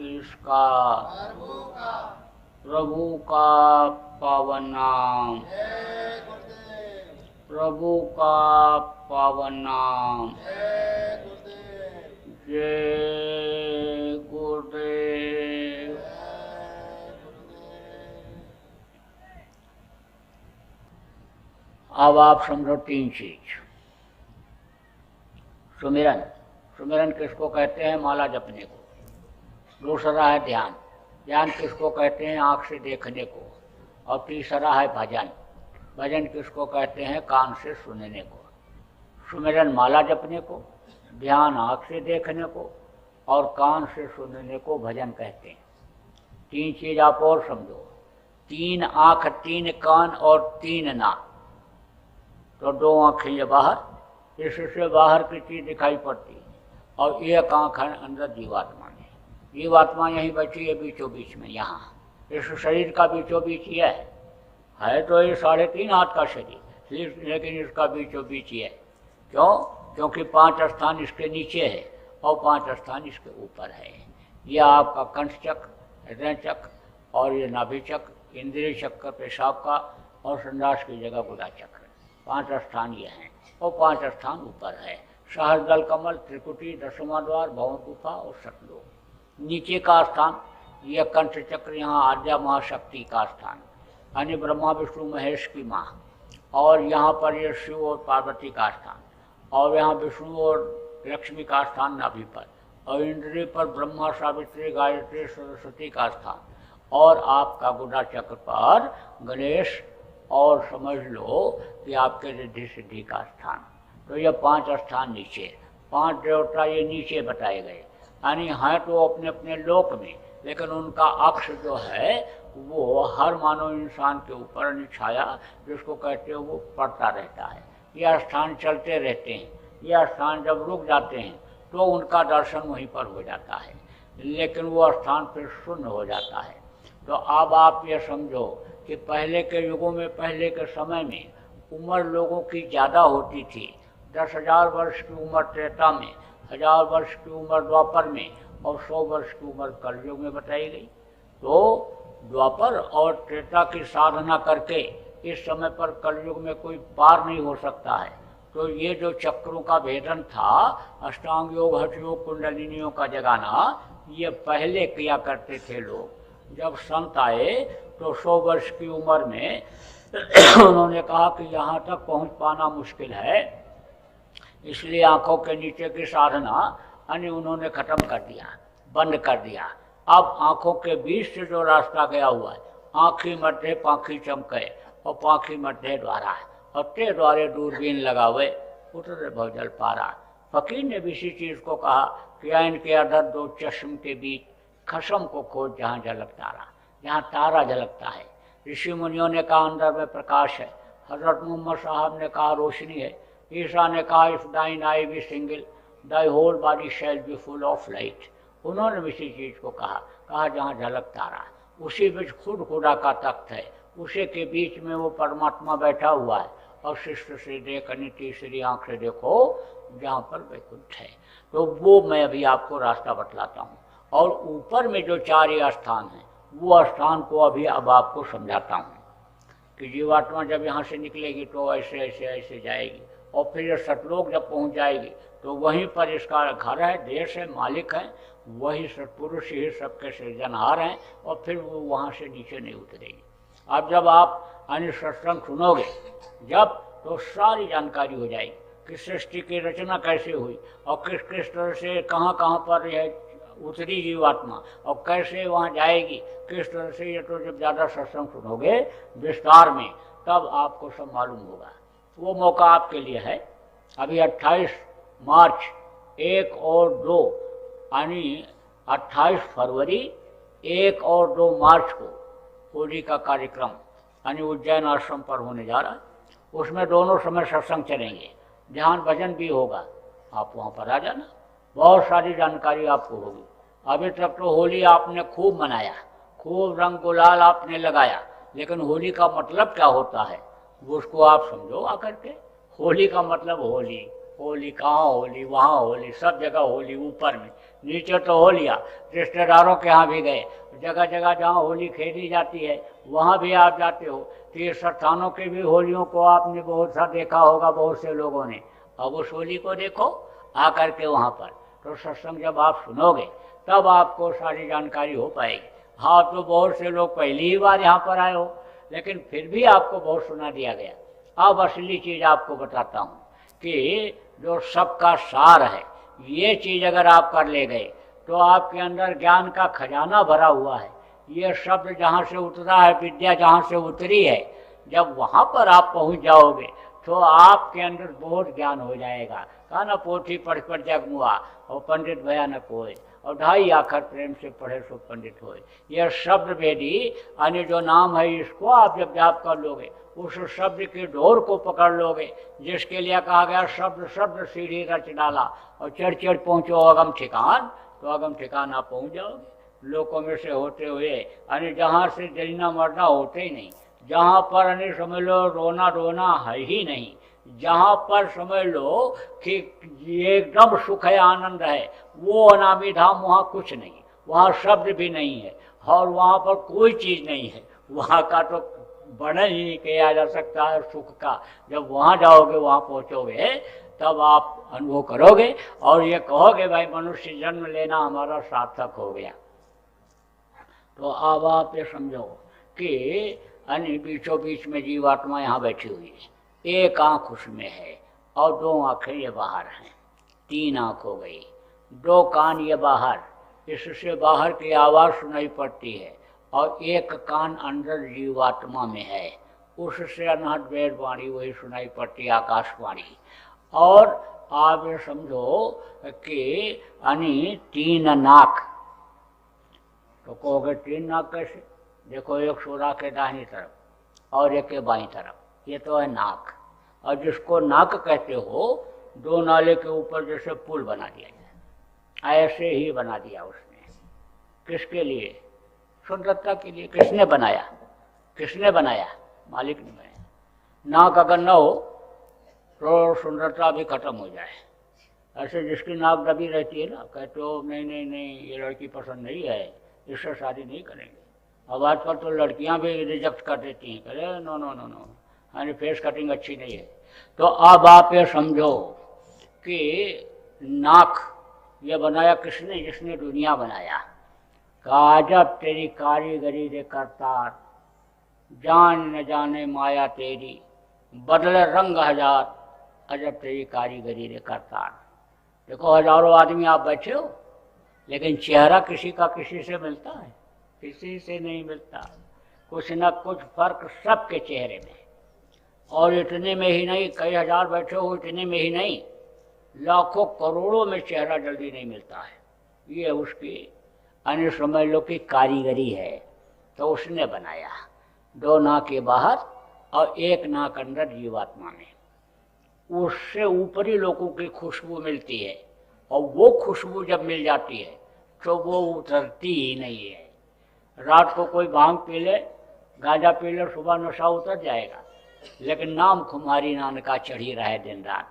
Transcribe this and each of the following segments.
किसका, प्रभु का पावन नाम, प्रभु का पावन नाम। जय गुरुदेव। अब आप समझो तीन चीज। सुमिरन, सुमिरन किसको कहते हैं? माला जपने को। दूसरा है ध्यान, ध्यान किसको कहते हैं? आँख से देखने को। और तीसरा है भजन, भजन किसको कहते हैं? कान से सुनने को। सुमिरन माला जपने को, ध्यान आँख से देखने को, और कान से सुनने को भजन कहते हैं। तीन चीज आप और समझो, तीन आँख, तीन कान और तीन नाक। तो दो आँखें ये बाहर, इससे बाहर की चीज दिखाई पड़ती है, और एक आँख है अंदर जीवात्मा में। जीवात्मा यहीं बैठी है बीचों बीच में, यहाँ इस शरीर का बीचों बीच ही है तो ये 3.5 हाथ का शरीर, लेकिन इसका बीचों बीच ही है। क्यों? क्योंकि 5 स्थान इसके नीचे है और 5 स्थान इसके ऊपर है। यह आपका कंठ चक्र, हृदय चक्र, और ये नाभि चक्र, इंद्रिय चक्र पेशाब का, और संडास की जगह गुदा चक्र। 5 स्थान ये हैं, और 5 स्थान ऊपर है। सहस्रदल कमल, त्रिकुटी, दशमा द्वार, भवन गुफा और सतलोक। नीचे का स्थान यह कंठ चक्र, यहाँ आद्या महाशक्ति का स्थान, यानी ब्रह्मा विष्णु महेश की माँ। और यहाँ पर यह शिव और पार्वती का स्थान, और यहाँ विष्णु और लक्ष्मी का स्थान नाभि पर, और इंद्रिय पर ब्रह्मा, सावित्री, गायत्री, सरस्वती का स्थान, और आपका गुदा चक्र पर गणेश, और समझ लो कि आपके रिद्धि सिद्धि का स्थान। तो ये 5 स्थान नीचे, 5 देवता ये नीचे बताए गए, यानी हैं तो अपने अपने लोक में, लेकिन उनका अक्ष जो है वो हर मानव इंसान के ऊपर छाया, जिसको कहते हैं, वो पड़ता रहता है। यह स्थान चलते रहते हैं, यह स्थान जब रुक जाते हैं तो उनका दर्शन वहीं पर हो जाता है, लेकिन वो स्थान फिर शून्य हो जाता है। तो अब आप ये समझो कि पहले के युगों में, पहले के समय में उम्र लोगों की ज़्यादा होती थी। 10,000 वर्ष की उम्र त्रेता में, 1000 वर्ष की उम्र द्वापर में, और 100 वर्ष की उम्र कलयुग में बताई गई। तो द्वापर और त्रेता की साधना करके इस समय पर कलयुग में कोई पार नहीं हो सकता है। तो ये जो चक्रों का भेदन था, अष्टांग योग, हठ योग, कुंडलिनियों का जगाना, ये पहले किया करते थे लोग। जब संत आए तो 100 वर्ष की उम्र में उन्होंने कहा कि यहाँ तक पहुँच पाना मुश्किल है, इसलिए आँखों के नीचे की साधना यानी उन्होंने ख़त्म कर दिया, बंद कर दिया। अब आँखों के बीच से जो रास्ता गया हुआ है, आँखी मध्य पाँखी चमके, और पाँखी मध्य द्वारा, और ते द्वारे दूरबीन लगावे, उतरे भवजल पारा। फकीर ने भी इसी चीज़ को कहा कि इनके अधर 2 चश्म के बीच खसम को खोज, जहाँ झलक तारा, जहाँ तारा झलकता है। ऋषि मुनियों ने कहा अंदर में प्रकाश है, हजरत मोहम्मद साहब ने कहा रोशनी है, ईसा ने कहा if thine eye be single thy whole body shall be full of light. उन्होंने भी इसी चीज़ को कहा जहाँ झलक तारा, उसी बीच खुद खुदा का तख्त है, उसी के बीच में वो परमात्मा बैठा हुआ है। और शिष्ट से देखनी तीसरी आँख से देखो जहाँ पर वैकुंठ है। तो वो मैं अभी आपको रास्ता बतलाता हूँ, और ऊपर में जो 4 स्थान हैं, वो स्थान को अभी अब आपको समझाता हूँ कि जीवात्मा जब यहाँ से निकलेगी तो ऐसे ऐसे ऐसे जाएगी, और फिर ये सतलोक जब पहुँच जाएगी तो वहीं पर इसका घर है, देश है, मालिक है, वही सत्पुरुष ही सबके सृजनहार हैं, और फिर वो वहाँ से नीचे नहीं उतरेगी। अब जब आप यानी सत्संग सुनोगे जब, तो सारी जानकारी हो जाएगी कि सृष्टि की रचना कैसे हुई, और किस किस तरह से कहाँ कहाँ पर यह उतरी जीवात्मा, और कैसे वहाँ जाएगी, किस तरह से। ये तो जब ज़्यादा सत्संग सुनोगे विस्तार में, तब आपको सब मालूम होगा। वो मौका आपके लिए है। अभी 28 मार्च 1 और 2 यानी 28 फरवरी 1 और 2 मार्च को होली का कार्यक्रम यानी उज्जैन आश्रम पर होने जा रहा है। उसमें दोनों समय सत्संग चलेंगे, ध्यान भजन भी होगा। आप वहाँ पर आ जाना, बहुत सारी जानकारी आपको होगी। अभी तक तो होली आपने खूब मनाया, खूब रंग गुलाल आपने लगाया, लेकिन होली का मतलब क्या होता है वो उसको आप समझो आकर के। होली का मतलब होली, होली कहाँ होली, वहाँ होली, सब जगह होली, ऊपर में नीचे तो हो लिया, रिश्तेदारों के यहाँ भी गए, जगह जगह जहाँ होली खेली जाती है वहाँ भी आप जाते हो। तीर्थ स्थानों की भी होलियों को आपने बहुत सा देखा होगा, बहुत से लोगों ने। अब उस होली को देखो आकर के वहाँ पर, तो सत्संग जब आप सुनोगे तब आपको सारी जानकारी हो पाएगी। हाँ, तो बहुत से लोग पहली ही बार यहाँ पर आए हो, लेकिन फिर भी आपको बहुत सुना दिया गया। अब असली चीज़ आपको बताता हूँ कि जो सबका सार है, ये चीज़ अगर आप कर ले गए तो आपके अंदर ज्ञान का खजाना भरा हुआ है। ये शब्द जहाँ से उतरा है, विद्या जहाँ से उतरी है, जब वहाँ पर आप पहुँच जाओगे तो आपके अंदर बहुत ज्ञान हो जाएगा। कहा ना, पोथी पढ़ कर जग मुआ और पंडित भयानक होए, और ढाई आखर प्रेम से पढ़े सो पंडित होए। यह शब्द भेदी अन्य जो नाम है, इसको आप जब जाप कर लोगे, उस शब्द की डोर को पकड़ लोगे, जिसके लिए कहा गया शब्द शब्द सीढ़ी रच डाला, और चढ़ चढ़ पहुँचो अगम ठिकान, तो अगम ठिकान आप पहुँच जाओगे। लोगों में से होते हुए यानी जहाँ से जलना मरना होते ही नहीं, जहाँ पर यानी समझ लो रोना रोना है ही नहीं, जहाँ पर समझ लो कि एकदम सुख है, आनंद है, वो अनामी धाम, वहाँ कुछ नहीं, वहाँ शब्द भी नहीं है, और वहाँ पर कोई चीज़ नहीं है। वहाँ का तो वर्णन ही नहीं किया जा सकता है सुख का। जब वहाँ जाओगे, वहाँ पहुँचोगे, तब आप अनुभव करोगे और ये कहोगे भाई मनुष्य जन्म लेना हमारा सार्थक हो गया। तो अब आप ये समझो कि अन्य बीचों बीच में जीवात्मा यहाँ बैठी हुई है, एक आँख उसमें है और दो आँखें ये बाहर हैं, तीन आँख हो गई, दो कान ये बाहर, इससे बाहर की आवाज़ सुनाई पड़ती है, और एक कान अंदर जीवात्मा में है, उससे अनहद वेद वाणी वही सुनाई पड़ती, आकाशवाणी। और आप ये समझो कि यानी तीन नाक, तो कहोगे तीन नाक कैसे? देखो, एक सूरा के दाहिनी तरफ और एक के बाईं तरफ, ये तो है नाक। और जिसको नाक कहते हो, दो नाले के ऊपर जैसे पुल बना दिया जाए, ऐसे ही बना दिया उसने। किसके लिए? सुंदरता के लिए। किसने बनाया? किसने बनाया? मालिक ने बनाया। नाक अगर न हो तो सुंदरता भी खत्म हो जाए। ऐसे जिसकी नाक दबी रहती है ना, कहते हो नहीं नहीं नहीं, ये लड़की पसंद नहीं है, इससे शादी नहीं करेंगे। अब आजकल तो लड़कियां भी रिजेक्ट कर देती हैं, कह रहे नो नो नो नो, यानी फेस कटिंग अच्छी नहीं है। तो अब आप ये समझो कि नाक ये बनाया किसने? जिसने दुनिया बनाया। काजब तेरी कारीगरी रे करतार, जान न जाने माया तेरी, बदले रंग हजार, अजब तेरी कारीगरी रे करतार। देखो, हजारों आदमी आप बैठे हो, लेकिन चेहरा किसी का किसी से मिलता है? किसी से नहीं मिलता। कुछ न कुछ फर्क सबके चेहरे में। और इतने में ही नहीं, कई हजार बैठे हो, इतने में ही नहीं, लाखों करोड़ों में चेहरा जल्दी नहीं मिलता है। ये उसकी अन्य समझ लो कि कारीगरी है। तो उसने बनाया, दो नाक के बाहर और एक नाक अंदर जीवात्मा में। उससे ऊपरी लोगों की खुशबू मिलती है, और वो खुशबू जब मिल जाती है तो वो उतरती ही नहीं है। रात को कोई भांग पी ले, गांजा पी ले, सुबह नशा उतर जाएगा, लेकिन नाम खुमारी नान का चढ़ी रहे दिन रात,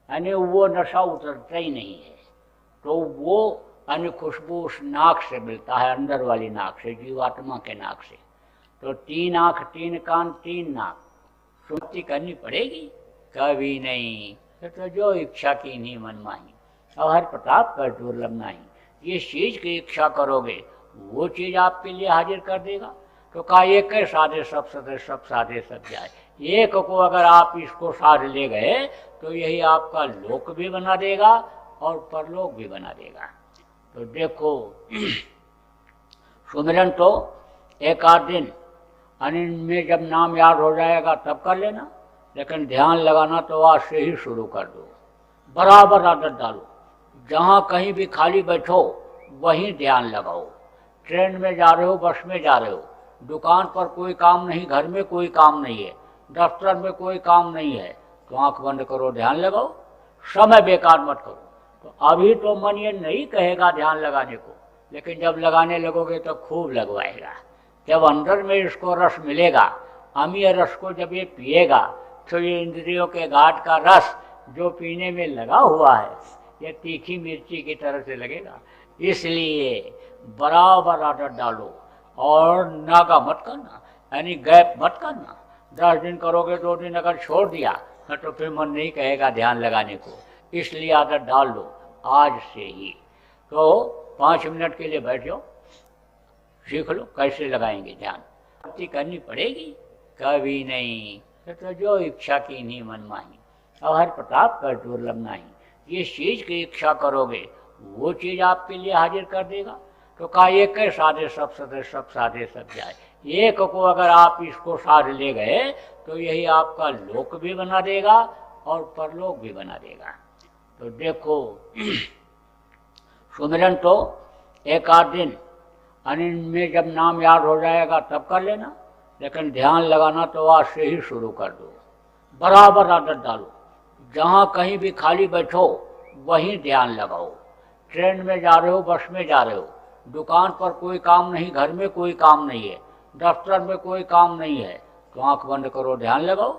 यानी वो नशा उतरता ही नहीं है। तो वो अन्य खुशबू उस नाक से मिलता है, अंदर वाली नाक से, जीवात्मा के नाक से। तो तीन आँख, तीन कान, तीन नाक, सुनती करनी पड़ेगी? कभी नहीं। तो जो इच्छा की नहीं मनमाही, और हर प्रताप कर दुर्लभ नहीं। जिस चीज़ की इच्छा करोगे वो चीज़ आपके लिए हाजिर कर देगा। तो कहा एक है साधे सब सदे, सब साधे सब जाए। एक को अगर आप इसको साध ले गए तो यही आपका लोक भी बना देगा और परलोक भी बना देगा। तो देखो, सुमिरन तो एक आध दिन अनिल में जब नाम याद हो जाएगा तब कर लेना, लेकिन ध्यान लगाना तो आज से ही शुरू कर दो। बराबर आदत डालो, जहाँ कहीं भी खाली बैठो वहीं ध्यान लगाओ। ट्रेन में जा रहे हो, बस में जा रहे हो, दुकान पर कोई काम नहीं, घर में कोई काम नहीं है, दफ्तर में कोई काम नहीं है, तो आंख बंद करो, ध्यान लगाओ, समय बेकार मत करो। तो अभी तो मन ये नहीं कहेगा ध्यान लगाने को, लेकिन जब लगाने लगोगे तो खूब लगवाएगा। जब अंदर में इसको रस मिलेगा, अमीय रस को जब ये पिएगा, तो ये इंद्रियों के घाट का रस जो पीने में लगा हुआ है ये तीखी मिर्ची की तरह से लगेगा। इसलिए बराबर आदत डालो और नागा मत करना, यानी गैप मत करना। 10 दिन करोगे, 2 दिन अगर छोड़ दिया तो फिर मन नहीं कहेगा ध्यान लगाने को। इसलिए आदत डाल लो आज से ही। तो 5 मिनट के लिए बैठ जाओ, सीख लो कैसे लगाएंगे ध्यान। भक्ति करनी पड़ेगी, कभी नहीं तो जो इच्छा की नहीं मन माही, और हर प्रताप कर दुर्लभ नहीं। जिस चीज़ की इच्छा करोगे वो चीज़ आपके लिए हाजिर कर देगा। तो कहा एक है साधे सब सदे, सब साधे सब जाए। एक को अगर आप इसको साध ले गए तो यही आपका लोक भी बना देगा और परलोक भी बना देगा। तो देखो सुमिरन तो एक आध दिन में जब नाम याद हो जाएगा तब कर लेना, लेकिन ध्यान लगाना तो आज से ही शुरू कर दो। बराबर आदत डालो, जहाँ कहीं भी खाली बैठो वहीं ध्यान लगाओ। ट्रेन में जा रहे हो, बस में जा रहे हो, दुकान पर कोई काम नहीं, घर में कोई काम नहीं है, दफ्तर में कोई काम नहीं है, तो आंख बंद करो, ध्यान लगाओ।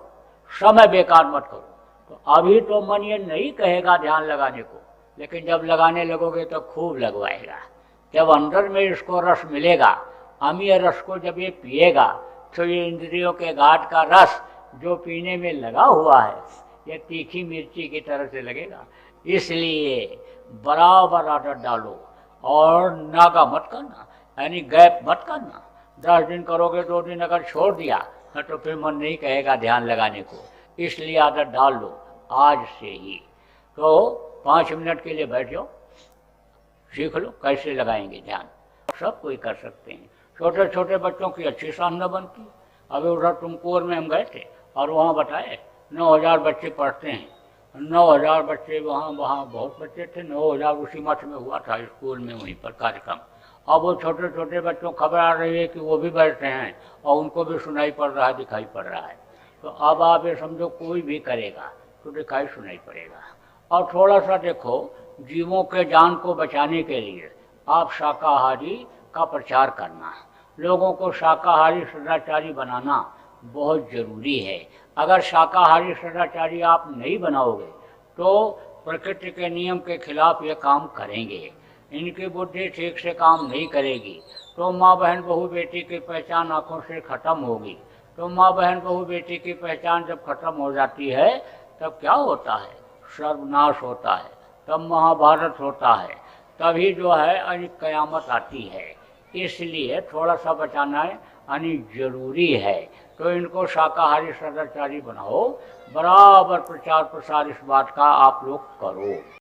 समय बेकार मत करो। तो अभी तो मन ये नहीं कहेगा ध्यान लगाने को, लेकिन जब लगाने लगोगे तो खूब लगवाएगा। जब अंदर में इसको रस मिलेगा, अमीय रस को जब ये पिएगा तो ये इंद्रियों के घाट का रस जो पीने में लगा हुआ है ये तीखी मिर्ची की तरह से लगेगा। इसलिए बराबर आदत डालो और नागा मत करना, यानी गैप मत करना। 10 दिन करोगे, 2 दिन अगर छोड़ दिया तो फिर मन नहीं कहेगा ध्यान लगाने को। इसलिए आदत डाल लो आज से ही। तो 5 मिनट के लिए बैठ जाओ, सीख लो कैसे लगाएंगे ध्यान। सब कोई कर सकते हैं। छोटे छोटे बच्चों की अच्छी साधना बनती। अभी उधर तुमकुर में हम गए थे और वहाँ बताए 9000 बच्चे पढ़ते हैं। 9000 बच्चे वहाँ बहुत बच्चे थे। 9000 उसी मठ में हुआ था, स्कूल में वहीं पर कार्यक्रम। अब वो छोटे छोटे बच्चों को खबर आ रही है कि वो भी बैठते हैं और उनको भी सुनाई पड़ रहा है, दिखाई पड़ रहा है। तो अब आप ये समझो कोई भी करेगा तो दिखाई सुनाई पड़ेगा। और थोड़ा सा देखो, जीवों के जान को बचाने के लिए आप शाकाहारी का प्रचार करना, लोगों को शाकाहारी सदाचारी बनाना बहुत ज़रूरी है। अगर शाकाहारी सदाचारी आप नहीं बनाओगे तो प्रकृति के नियम के खिलाफ ये काम करेंगे। इनकी बुद्धि ठीक से काम नहीं करेगी तो माँ बहन बहू बेटी की पहचान आँखों से ख़त्म होगी। तो माँ बहन बहू बेटी की पहचान जब ख़त्म हो जाती है तब क्या होता है? सर्वनाश होता है, तब महाभारत होता है, तभी जो है अनेक कयामत आती है। इसलिए थोड़ा सा बचाना है अनेक जरूरी है। तो इनको शाकाहारी सदाचारी बनाओ, बराबर प्रचार प्रसार इस बात का आप लोग करो।